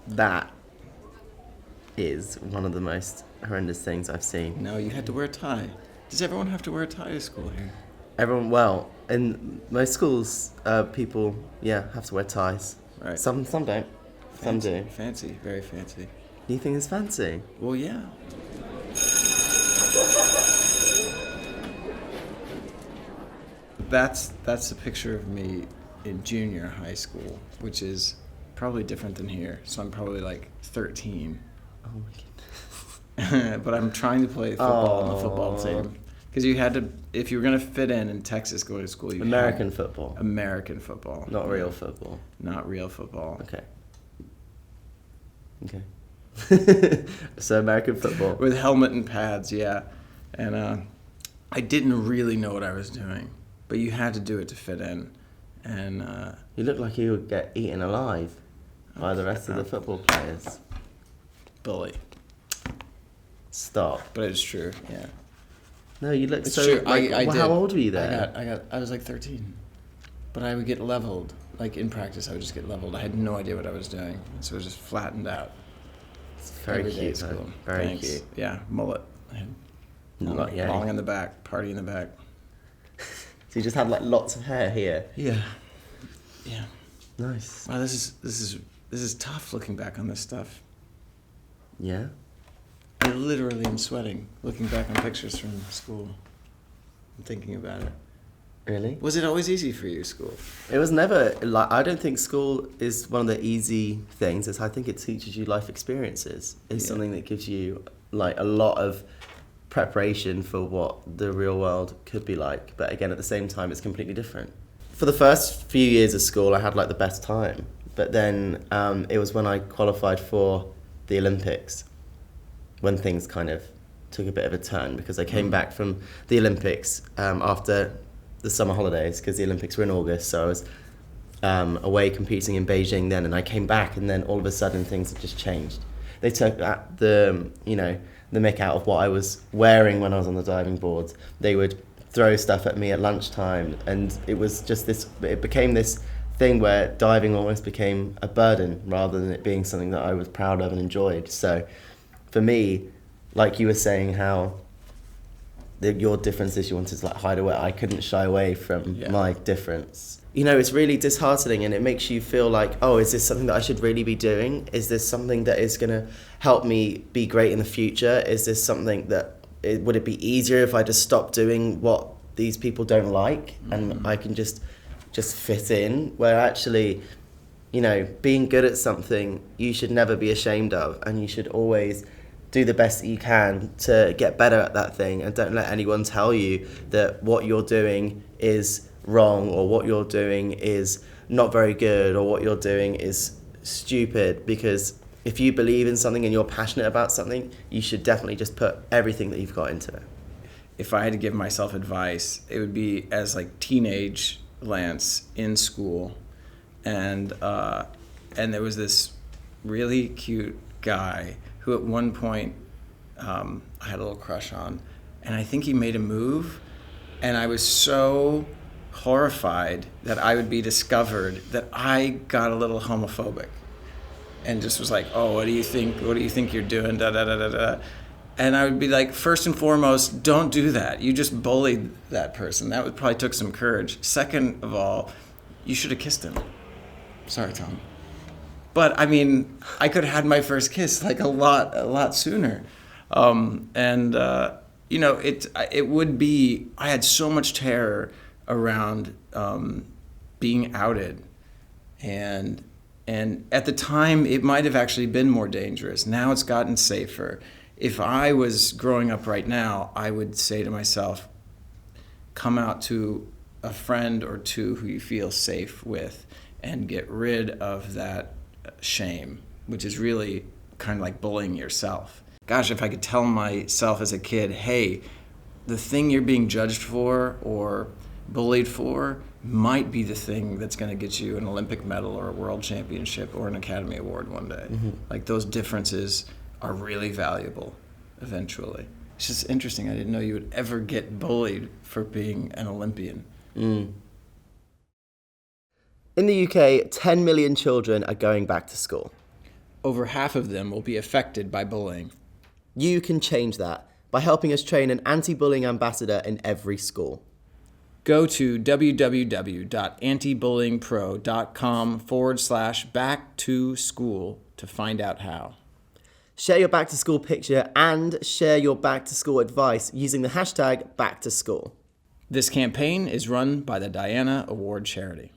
That is one of the most horrendous things I've seen. No, you had to wear a tie. Does everyone have to wear a tie to school here? Everyone, well, in most schools, people, have to wear ties. Right. Some don't. Some do. Fancy, very fancy. You think it's fancy? Well, yeah. That's a picture of me in junior high school, which is probably different than here. So I'm probably like 13. Oh my goodness. But I'm trying to play football on the football team. Because you had to, if you were going to fit in Texas going to school, you American had football. American football. Not real football. Not real football. Okay. So American football. With helmet and pads, yeah. And I didn't really know what I was doing, but you had to do it to fit in. And you look like you would get eaten alive by the rest of the football players. Bully. Stop. But it's true, yeah. No, you look It's so. true. Like, I did. How old were you there? I was like 13, but I would get leveled. Like in practice, I would just get leveled. I had no idea what I was doing, so it was just flattened out. It's very cute. Though. Very Thanks. cute. Yeah, mullet. I had long in the back, party in the back. So you just had like lots of hair here. Yeah. Nice. Wow, this is tough looking back on this stuff. Yeah. I literally am sweating looking back on pictures from school. I'm thinking about it. Really? Was it always easy for you, school? It was never like. I don't think school is one of the easy things. I think it teaches you life experiences. It's something that gives you like a lot of preparation for what the real world could be like. But again, at the same time, it's completely different. For the first few years of school, I had like the best time. But then it was when I qualified for the Olympics when things kind of took a bit of a turn, because I came back from the Olympics after the summer holidays, because the Olympics were in August, so I was away competing in Beijing then, and I came back, and then all of a sudden things had just changed. They took the mick out of what I was wearing when I was on the diving board. They would throw stuff at me at lunchtime, and it was just it became this thing where diving almost became a burden rather than it being something that I was proud of and enjoyed. So for me, like you were saying, how your difference is you wanted to like hide away. I couldn't shy away from my difference. You know, it's really disheartening, and it makes you feel like, oh, is this something that I should really be doing? Is this something that is going to help me be great in the future? Is this something that, would it be easier if I just stopped doing what these people don't like and I can just fit in? Where actually, you know, being good at something, you should never be ashamed of, and you should always do the best that you can to get better at that thing, and don't let anyone tell you that what you're doing is wrong, or what you're doing is not very good, or what you're doing is stupid. Because if you believe in something and you're passionate about something, you should definitely just put everything that you've got into it. If I had to give myself advice, it would be as like teenage Lance in school, and there was this really cute guy who at one point I had a little crush on, and I think he made a move, and I was so horrified that I would be discovered that I got a little homophobic, and just was like, oh, what do you think you're doing, da da da da da. And I would be like, first and foremost, don't do that. You just bullied that person. That would probably took some courage. Second of all, you should have kissed him. Sorry, Tom. But I mean, I could have had my first kiss like a lot sooner. You know, it would be, I had so much terror around being outed. And at the time, it might have actually been more dangerous. Now it's gotten safer. If I was growing up right now, I would say to myself, come out to a friend or two who you feel safe with and get rid of that shame, which is really kind of like bullying yourself. Gosh, if I could tell myself as a kid, hey, the thing you're being judged for or bullied for might be the thing that's going to get you an Olympic medal or a world championship or an Academy Award one day. Mm-hmm. Like those differences are really valuable eventually. It's just interesting. I didn't know you would ever get bullied for being an Olympian. In the UK, 10 million children are going back to school. over half of them will be affected by bullying. You can change that by helping us train an anti-bullying ambassador in every school. Go to www.antibullyingpro.com/back-to-school to find out how. Share your back to school picture and share your back to school advice using the hashtag #BackToSchool. This campaign is run by the Diana Award Charity.